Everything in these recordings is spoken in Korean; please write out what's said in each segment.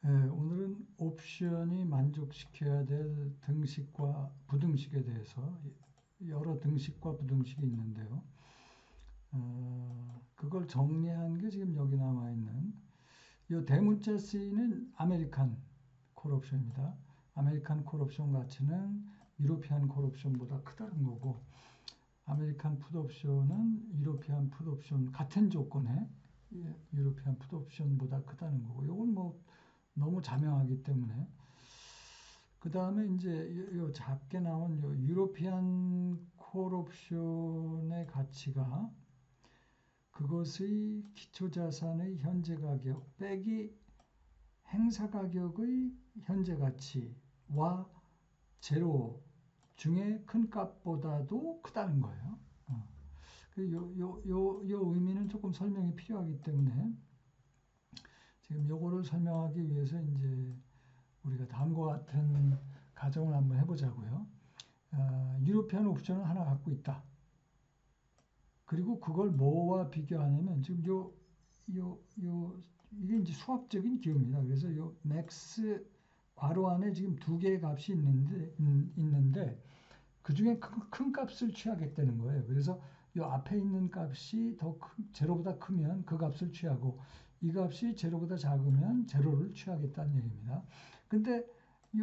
오늘은 옵션이 만족시켜야 될 등식과 부등식에 대해서 여러 등식과 부등식이 있는데요. 그걸 정리한 게 지금 여기 남아 있는 이 대문자 C는 아메리칸 콜옵션입니다. 아메리칸 콜옵션 가치는 유로피안 콜옵션보다 크다는 거고, 아메리칸 풋옵션은 유로피안 풋옵션 같은 조건에 유로피안 풋옵션보다 크다는 거고, 이건 뭐 너무 자명하기 때문에. 그 다음에 이제 요 작게 나온 요 유로피안 콜옵션의 가치가 그것의 기초자산의 현재 가격 빼기 행사 가격의 현재 가치와 제로 중에 큰 값보다도 크다는 거예요. 요 의미는 조금 설명이 필요하기 때문에 지금 요거를 설명하기 위해서 이제 우리가 다음과 같은 가정을 한번 해보자고요. 유로피안 옵션을 하나 갖고 있다. 그리고 그걸 뭐와 비교하냐면 지금 이게 이제 수학적인 기호입니다. 그래서 요 맥스 괄호 안에 지금 두 개의 값이 있는데 그 중에 큰 값을 취하겠다는 거예요. 그래서 이 앞에 있는 값이 제로보다 크면 그 값을 취하고 이 값이 제로보다 작으면 제로를 취하겠다는 얘기입니다. 근데 이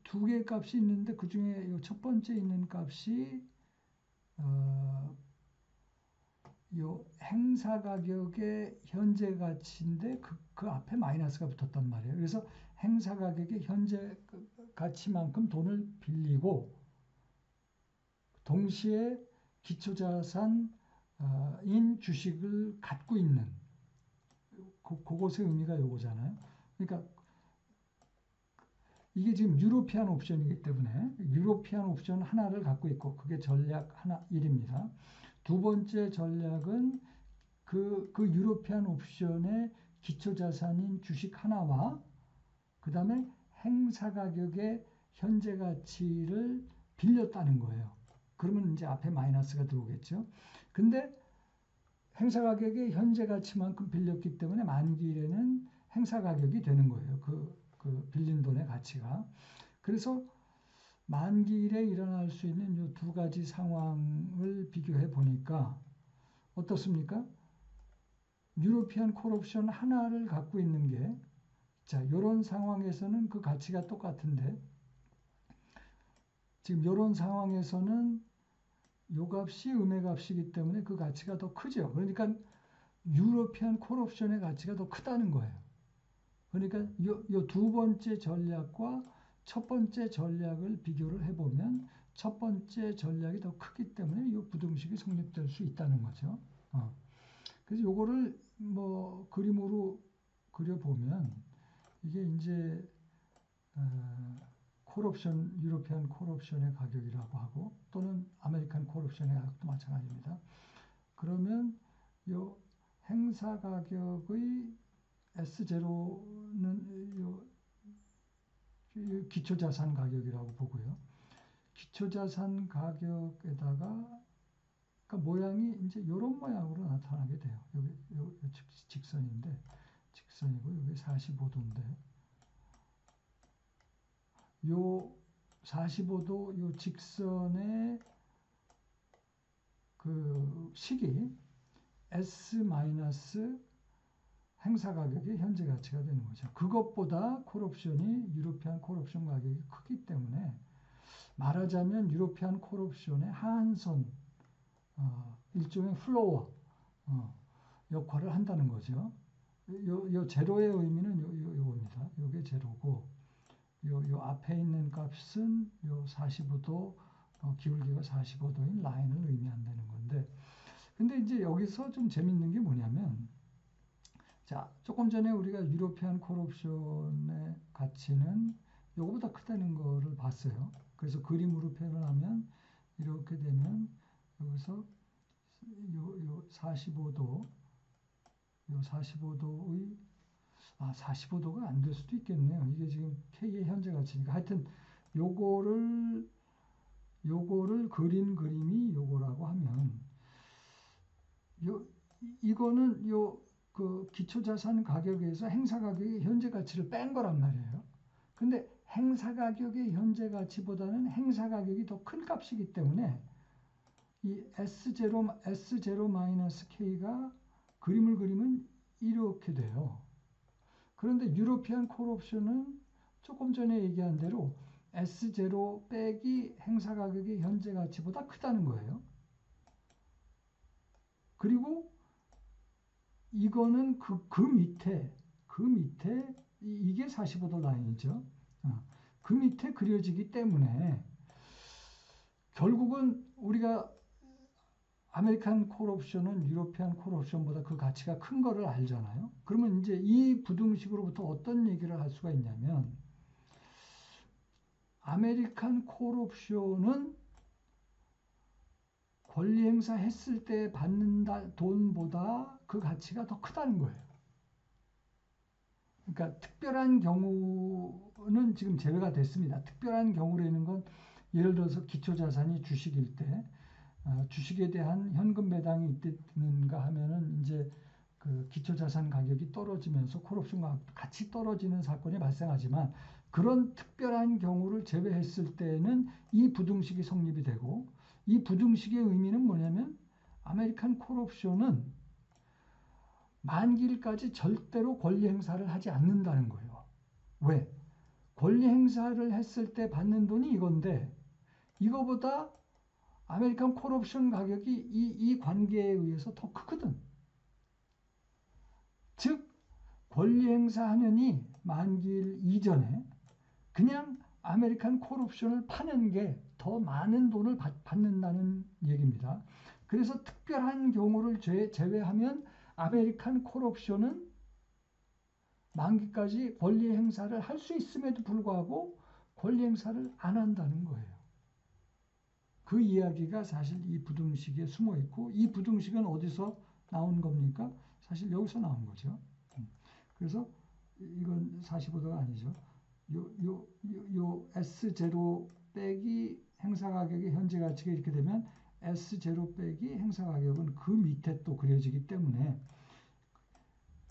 두 개의 값이 있는데 그 중에 이 첫 번째 있는 값이 요 행사 가격의 현재 가치인데 그 앞에 마이너스가 붙었단 말이에요. 그래서 행사 가격의 현재 가치만큼 돈을 빌리고 동시에 기초자산인 주식을 갖고 있는 그것의 의미가 요거잖아요. 그러니까 이게 지금 유로피안 옵션이기 때문에 유로피안 옵션 하나를 갖고 있고 그게 전략 하나 1입니다. 두 번째 전략은 그 유로피안 옵션의 기초자산인 주식 하나와 그 다음에 행사 가격의 현재 가치를 빌렸다는 거예요. 그러면 이제 앞에 마이너스가 들어오겠죠. 근데 행사 가격의 현재 가치만큼 빌렸기 때문에 만기일에는 행사 가격이 되는 거예요. 그 빌린 돈의 가치가. 그래서 만기일에 일어날 수 있는 이 두 가지 상황을 비교해 보니까 어떻습니까? 유로피안 콜옵션 하나를 갖고 있는 게, 자, 이런 상황에서는 그 가치가 똑같은데, 지금 이런 상황에서는 요 값이 음의 값이기 때문에 그 가치가 더 크죠. 그러니까 유로피안 콜옵션의 가치가 더 크다는 거예요. 그러니까 요 두 번째 전략과 첫 번째 전략을 비교를 해보면 첫 번째 전략이 더 크기 때문에 이 부등식이 성립될 수 있다는 거죠. 그래서 요거를 뭐 그림으로 그려보면 이게 이제 콜옵션, 유로피안 콜옵션의 가격이라고 하고 또는 아메리칸 콜옵션의 가격도 마찬가지입니다. 그러면 요 행사 가격의 S0는 요 기초자산 가격이라고 보고요. 기초자산 가격에다가 그러니까 모양이 이제 이런 모양으로 나타나게 돼요. 여기 직선인데 직선이고 여기 45도인데 요 45도 요 직선의 그 식이 S 마이너스 행사 가격의 현재 가치가 되는 거죠. 그것보다 콜옵션이 유로피안 콜옵션 가격이 크기 때문에 말하자면 유로피안 콜옵션의 하한선, 일종의 플로어 역할을 한다는 거죠. 요 제로의 의미는 요겁니다. 요게 제로고 요 앞에 있는 값은 요 45도 기울기가 45도인 라인을 의미한다는 건데, 근데 이제 여기서 좀 재밌는 게 뭐냐면, 자, 조금 전에 우리가 유로피안 콜옵션의 가치는 요거보다 크다는 거를 봤어요. 그래서 그림으로 표현을 하면 이렇게 되면 여기서 요 45도, 요 45도의 45도가 안 될 수도 있겠네요. 이게 지금 K의 현재 가치니까. 하여튼 요거를 그린 그림이 요거라고 하면 이거는 그 기초자산 가격에서 행사 가격의 현재 가치를 뺀 거란 말이에요. 근데 행사 가격의 현재 가치보다는 행사 가격이 더 큰 값이기 때문에 이 S0-K가 그림을 그리면 이렇게 돼요. 그런데 유로피안 콜옵션은 조금 전에 얘기한 대로 S0 빼기 행사 가격의 현재 가치보다 크다는 거예요. 그리고 이거는 그 밑에 이게 45도 라인이죠. 그 밑에 그려지기 때문에 결국은 우리가 아메리칸 콜옵션은 유로피안 콜옵션보다 그 가치가 큰 거를 알잖아요. 그러면 이제 이 부등식으로부터 어떤 얘기를 할 수가 있냐면 아메리칸 콜옵션은 권리 행사했을 때 받는 돈보다 그 가치가 더 크다는 거예요. 그러니까 특별한 경우는 지금 제외가 됐습니다. 특별한 경우라는 건 예를 들어서 기초자산이 주식일 때 주식에 대한 현금 배당이 있는가 하면은 이제 그 기초자산 가격이 떨어지면서 콜옵션과 같이 떨어지는 사건이 발생하지만 그런 특별한 경우를 제외했을 때는 이 부등식이 성립이 되고 이 부등식의 의미는 뭐냐면 아메리칸 콜옵션은 만기일까지 절대로 권리 행사를 하지 않는다는 거예요. 왜? 권리 행사를 했을 때 받는 돈이 이건데 이거보다 아메리칸 콜옵션 가격이 이 관계에 의해서 더 크거든. 즉 권리 행사하느니 만기일 이전에 그냥 아메리칸 콜옵션을 파는 게 더 많은 돈을 받는다는 얘기입니다. 그래서 특별한 경우를 제외하면 아메리칸 콜옵션은 만기까지 권리 행사를 할 수 있음에도 불구하고 권리 행사를 안 한다는 거예요. 그 이야기가 사실 이 부등식에 숨어 있고 이 부등식은 어디서 나온 겁니까? 사실 여기서 나온 거죠. 그래서 이건 45도가 아니죠. 요 S0 빼기 행사 가격의 현재 가치가 이렇게 되면 S0 빼기 행사 가격은 그 밑에 또 그려지기 때문에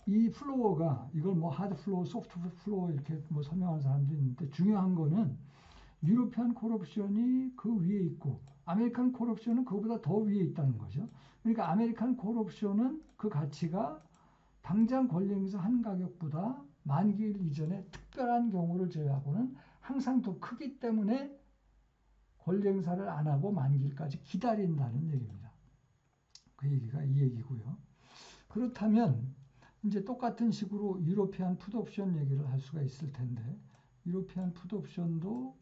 이 플로어가 이걸 뭐 하드 플로어, 소프트 플로어 이렇게 뭐 설명하는 사람도 있는데 중요한 거는 유로피안 콜옵션이 그 위에 있고 아메리칸 콜옵션은 그거보다 더 위에 있다는 거죠. 그러니까 아메리칸 콜옵션은 그 가치가 당장 권리 행사한 가격보다 만기일 이전에 특별한 경우를 제외하고는 항상 더 크기 때문에 권리 행사를 안 하고 만기일까지 기다린다는 얘기입니다. 그 얘기가 이 얘기고요. 그렇다면 이제 똑같은 식으로 유로피안 풋옵션 얘기를 할 수가 있을 텐데 유로피안 풋옵션도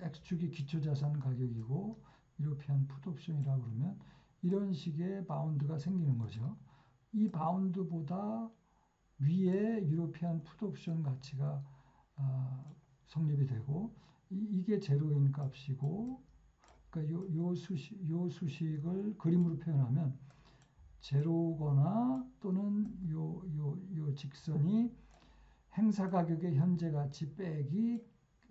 X축이 기초자산 가격이고 유로피안 풋옵션이라고 그러면 이런 식의 바운드가 생기는 거죠. 이 바운드보다 위에 유로피안 풋옵션 가치가 성립이 되고 이게 제로인 값이고 그러니까 요 수식을 그림으로 표현하면 제로거나 또는 요 직선이 행사 가격의 현재 가치 빼기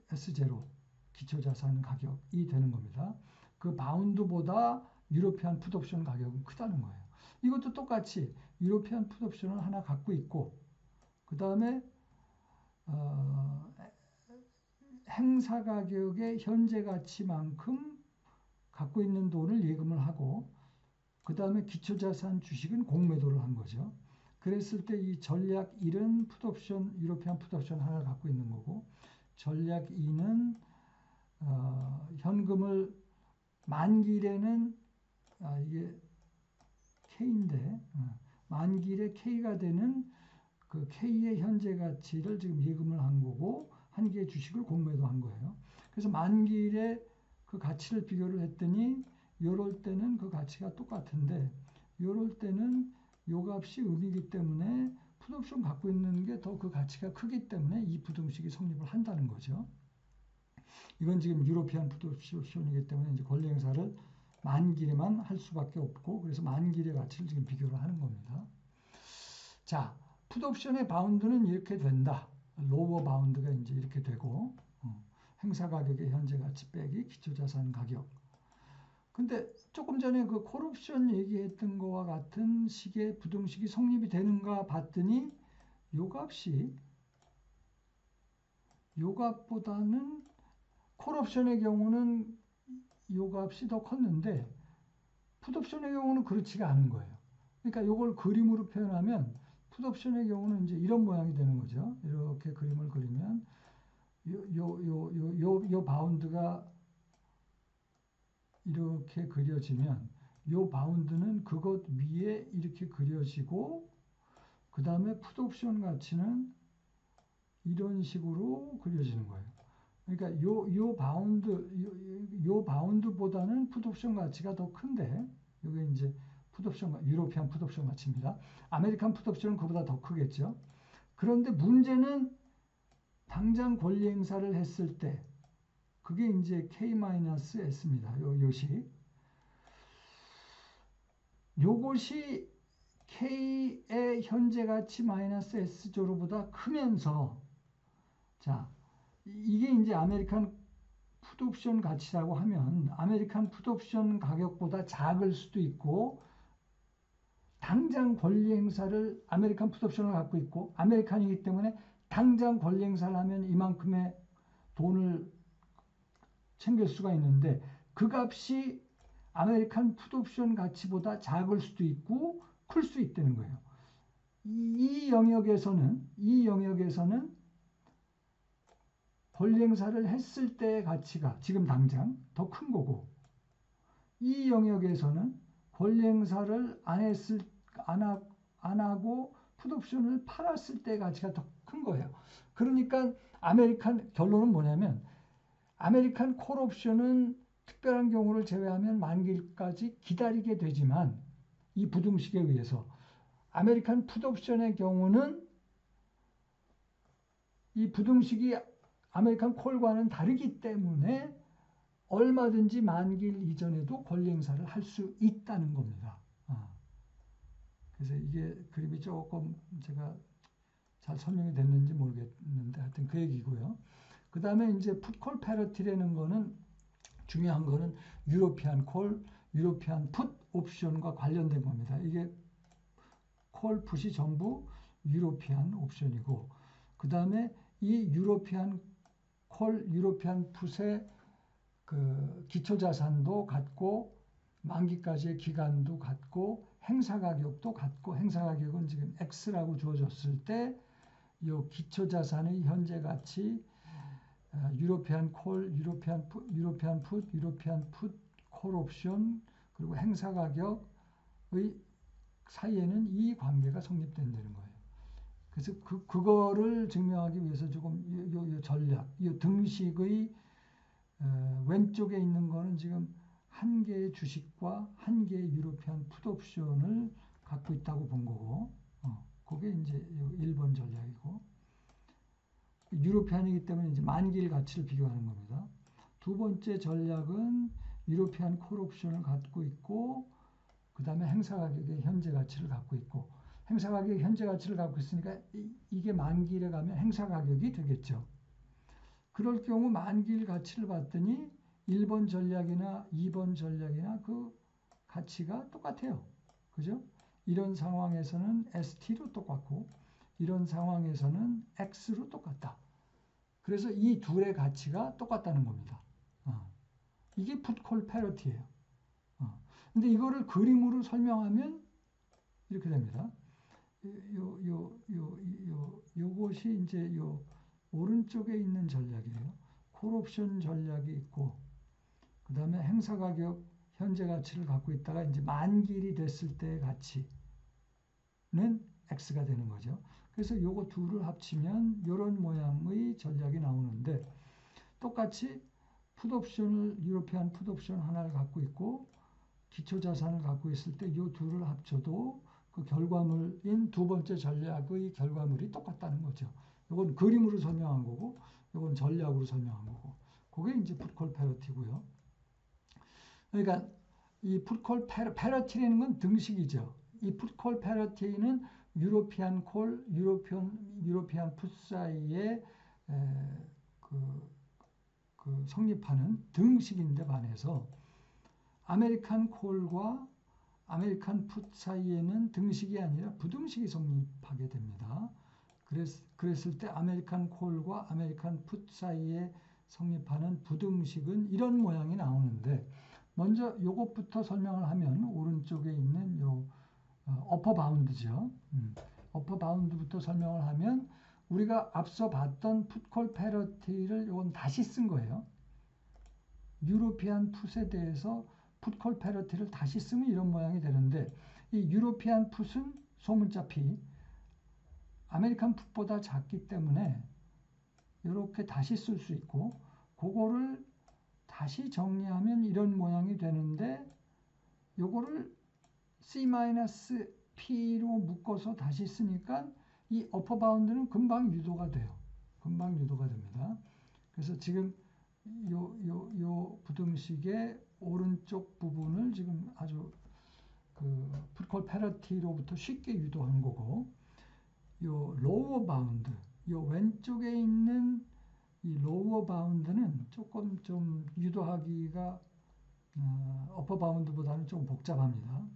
S0 기초자산 가격이 되는 겁니다. 그 바운드보다 유로피안 풋옵션 가격은 크다는 거예요. 이것도 똑같이 유로피안 풋옵션을 하나 갖고 있고 그 다음에 행사 가격의 현재 가치만큼 갖고 있는 돈을 예금을 하고 그 다음에 기초자산 주식은 공매도를 한 거죠. 그랬을 때 이 전략 1은 풋옵션, 유로피안 풋옵션 하나를 갖고 있는 거고 전략 2는 현금을 만기일에는 이게 K인데 만기일에 K가 되는 그 K의 현재 가치를 지금 예금을 한 거고 한 개의 주식을 공매도 한 거예요. 그래서 만기일에 그 가치를 비교를 했더니 요럴 때는 그 가치가 똑같은데 요럴 때는 요 값이 음이기 때문에 풋옵션 갖고 있는 게 더 그 가치가 크기 때문에 이 부등식이 성립을 한다는 거죠. 이건 지금 유로피안 풋옵션이기 때문에 이제 권리 행사를 만기일에만 할 수밖에 없고 그래서 만기일의 가치를 지금 비교를 하는 겁니다. 자, 풋옵션의 바운드는 이렇게 된다. 로워 바운드가 이제 이렇게 되고 행사 가격의 현재 가치 빼기 기초자산 가격. 근데 조금 전에 그 콜옵션 얘기했던 거와 같은 식의 부등식이 성립이 되는가 봤더니 요 값이 요 값보다는 콜옵션의 경우는 요 값이 더 컸는데 풋옵션의 경우는 그렇지가 않은 거예요. 그러니까 요걸 그림으로 표현하면 풋옵션의 경우는 이제 이런 모양이 되는 거죠. 이렇게 그림을 그리면 요 바운드가 이렇게 그려지면 요 바운드는 그것 위에 이렇게 그려지고 그 다음에 풋옵션 가치는 이런 식으로 그려지는 거예요. 그러니까 요 바운드보다는 풋옵션 가치가 더 큰데 이게 이제 풋옵션 유로피안 풋옵션 가치입니다. 아메리칸 풋옵션은 그보다 더 크겠죠. 그런데 문제는 당장 권리 행사를 했을 때 그게 이제 K-S입니다. 요식. 요것이 K의 현재 가치 마이너스 S조로보다 크면서 자, 이게 이제 아메리칸 풋옵션 가치라고 하면 아메리칸 풋옵션 가격보다 작을 수도 있고 당장 권리 행사를 아메리칸 풋옵션을 갖고 있고 아메리칸이기 때문에 당장 권리 행사를 하면 이만큼의 돈을 챙길 수가 있는데 그 값이 아메리칸 풋옵션 가치보다 작을 수도 있고 클 수 있다는 거예요. 이 영역에서는 권리 행사를 했을 때의 가치가 지금 당장 더 큰 거고 이 영역에서는 권리 행사를 안 하고 풋옵션을 팔았을 때의 가치가 더 큰 거예요. 그러니까 결론은 뭐냐면 아메리칸 콜옵션은 특별한 경우를 제외하면 만기일까지 기다리게 되지만 이 부등식에 의해서 아메리칸 풋옵션의 경우는 이 부등식이 아메리칸 콜과는 다르기 때문에 얼마든지 만기일 이전에도 권리 행사를 할 수 있다는 겁니다. 그래서 이게 그림이 조금 제가 잘 설명이 됐는지 모르겠는데 하여튼 그 얘기고요. 그 다음에 이제 풋콜 패러티라는 거는 중요한 거는 유로피안 콜, 유로피안 풋 옵션과 관련된 겁니다. 이게 콜 풋이 전부 유로피안 옵션이고 그 다음에 이 유로피안 콜, 유로피안 풋의 그 기초자산도 같고 만기까지의 기간도 같고 행사 가격도 같고 행사 가격은 지금 X라고 주어졌을 때 이 기초자산의 현재 가치 유로피안 콜, 유로피안 풋, 콜 옵션 그리고 행사 가격의 사이에는 이 관계가 성립된다는 거예요. 그래서 그거를 증명하기 위해서 조금 요 전략, 이 등식의 왼쪽에 있는 거는 지금 한 개의 주식과 한 개의 유로피안 풋 옵션을 갖고 있다고 본 거고, 그게 이제 1번 전략이고, 유로피안이기 때문에 이제 만기일 가치를 비교하는 겁니다. 두 번째 전략은 유로피안 콜 옵션을 갖고 있고, 그 다음에 행사 가격의 현재 가치를 갖고 있고, 행사 가격의 현재 가치를 갖고 있으니까 이게 만기일에 가면 행사 가격이 되겠죠. 그럴 경우 만기일 가치를 봤더니 1번 전략이나 2번 전략이나 그 가치가 똑같아요. 그죠? 이런 상황에서는 ST로 똑같고 이런 상황에서는 X로 똑같다. 그래서 이 둘의 가치가 똑같다는 겁니다. 이게 풋콜 패러티예요. 근데 이거를 그림으로 설명하면 이렇게 됩니다. 요것이 이제 요 오른쪽에 있는 전략이에요. 콜옵션 전략이 있고 그 다음에 행사 가격 현재 가치를 갖고 있다가 이제 만기일이 됐을 때의 가치는 X가 되는 거죠. 그래서 요거 둘을 합치면 이런 모양의 전략이 나오는데 똑같이 풋옵션을 유로피안 풋옵션 하나를 갖고 있고 기초자산을 갖고 있을 때 이 둘을 합쳐도 그 결과물인 두 번째 전략의 결과물이 똑같다는 거죠. 이건 그림으로 설명한 거고 이건 전략으로 설명한 거고 그게 이제 풋콜 패러티고요. 그러니까 이 풋콜 패러티라는 건 등식이죠. 이 풋콜 패러티는 유로피안 콜, 유로피안 풋 사이에 그 성립하는 등식인데 반해서 아메리칸 콜과 아메리칸 풋 사이에는 등식이 아니라 부등식이 성립하게 됩니다. 그랬을 때 아메리칸 콜과 아메리칸 풋 사이에 성립하는 부등식은 이런 모양이 나오는데, 먼저 요것부터 설명을 하면 오른쪽에 있는 요 어퍼 바운드죠. 어퍼 바운드부터 설명을 하면 우리가 앞서 봤던 풋콜 패러티를 요건 다시 쓴 거예요. 유로피안 풋에 대해서 풋콜 패러티를 다시 쓰면 이런 모양이 되는데, 이 유로피안 풋은 소문자 P, 아메리칸 풋보다 작기 때문에 이렇게 다시 쓸 수 있고, 그거를 다시 정리하면 이런 모양이 되는데, 요거를 C-P로 묶어서 다시 쓰니까 이 어퍼 바운드는 금방 유도가 돼요. 금방 유도가 됩니다. 그래서 지금 요 부등식의 오른쪽 부분을 지금 아주 그 풋콜 패러티로부터 쉽게 유도한 거고, 요 로어 바운드, 요 왼쪽에 있는 이 로어 바운드는 조금 좀 유도하기가 어퍼 바운드보다는 좀 복잡합니다.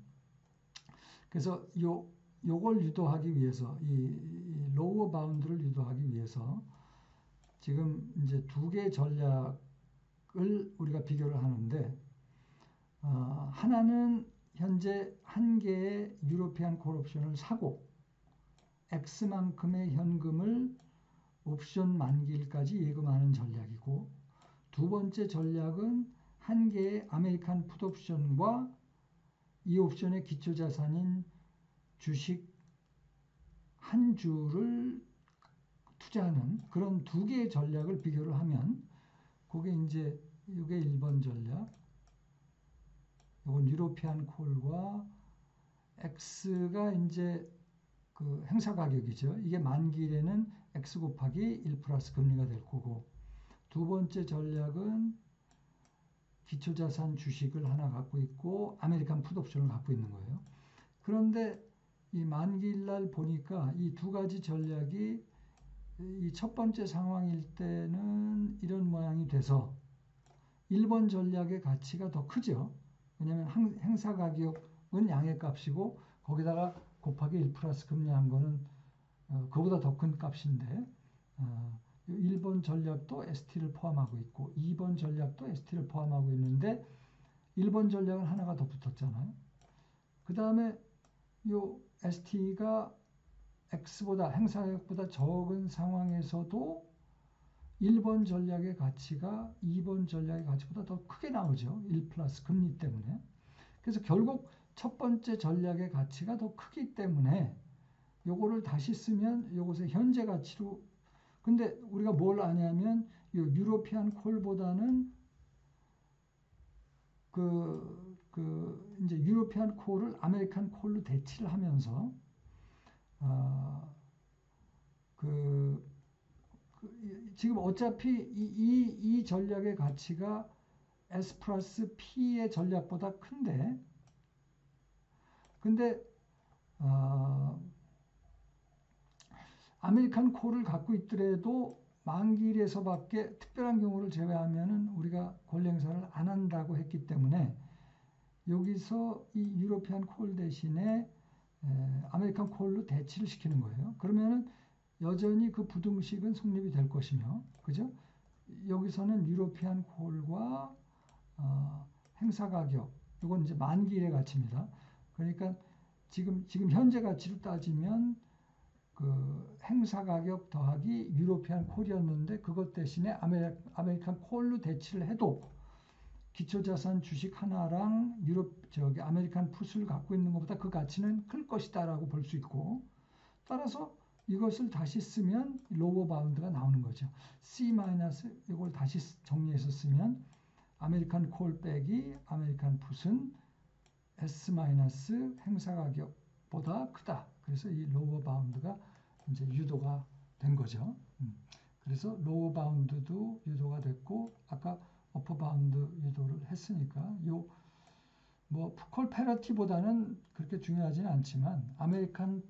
그래서 요걸 유도하기 위해서 이 로어 바운드를 유도하기 위해서 지금 이제 두 개의 전략을 우리가 비교를 하는데, 하나는 현재 한 개의 유로피안 콜 옵션을 사고 X만큼의 현금을 옵션 만기일까지 예금하는 전략이고, 두 번째 전략은 한 개의 아메리칸 풋 옵션과 이 옵션의 기초자산인 주식 한 주를 투자하는 그런 두 개의 전략을 비교를 하면, 그게 이제 이게 1번 전략, 이건 유로피안 콜과 X가 이제 그 행사 가격이죠. 이게 만기일에는 X 곱하기 1 플러스 금리가 될 거고, 두 번째 전략은 기초자산 주식을 하나 갖고 있고 아메리칸 풋 옵션을 갖고 있는 거예요. 그런데 이 만기일 날 보니까 이 두 가지 전략이 이 첫 번째 상황일 때는 이런 모양이 돼서 1번 전략의 가치가 더 크죠. 왜냐하면 행사 가격은 양의 값이고 거기다가 곱하기 1 플러스 금리한 거는 그보다 더 큰 값인데, 1번 전략도 ST를 포함하고 있고 2번 전략도 ST를 포함하고 있는데 1번 전략은 하나가 더 붙었잖아요. 그 다음에 요 ST가 X보다 행사가격보다 적은 상황에서도 1번 전략의 가치가 2번 전략의 가치보다 더 크게 나오죠. 1 플러스 금리 때문에. 그래서 결국 첫 번째 전략의 가치가 더 크기 때문에 요거를 다시 쓰면 요것의 현재 가치로, 근데 우리가 뭘 아냐면 요 유로피안 콜보다는 이제 유로피안 콜을 아메리칸 콜로 대치를 하면서 지금 어차피 이 전략의 가치가 S 플러스 P의 전략보다 큰데, 근데 아메리칸 콜을 갖고 있더라도 만기일에서밖에 특별한 경우를 제외하면은 우리가 권리 행사를 안 한다고 했기 때문에 여기서 이 유로피안 콜 대신에 아메리칸 콜로 대치를 시키는 거예요. 그러면은 여전히 그 부등식은 성립이 될 것이며, 그죠? 여기서는 유로피안 콜과 행사 가격, 이건 이제 만기일의 가치입니다. 그러니까 지금 현재 가치로 따지면 그 행사 가격 더하기 유로피안 콜이었는데 그것 대신에 아메리칸 콜로 대치를 해도 기초자산 주식 하나랑 아메리칸 풋을 갖고 있는 것보다 그 가치는 클 것이다라고 볼 수 있고, 따라서 이것을 다시 쓰면 로어 바운드가 나오는 거죠. C- 이걸 다시 정리해서 쓰면 아메리칸 콜 빼기 아메리칸 풋은 S- 행사 가격보다 크다. 그래서 이 로어 바운드가 이제 유도가 된 거죠. 그래서 로어 바운드도 유도가 됐고, 아까 어퍼 바운드 유도를 했으니까 뭐 콜 패러티보다는 그렇게 중요하지는 않지만 아메리칸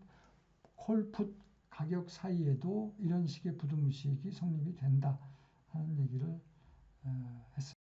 콜풋 가격 사이에도 이런 식의 부등식이 성립이 된다 하는 얘기를 했습니다.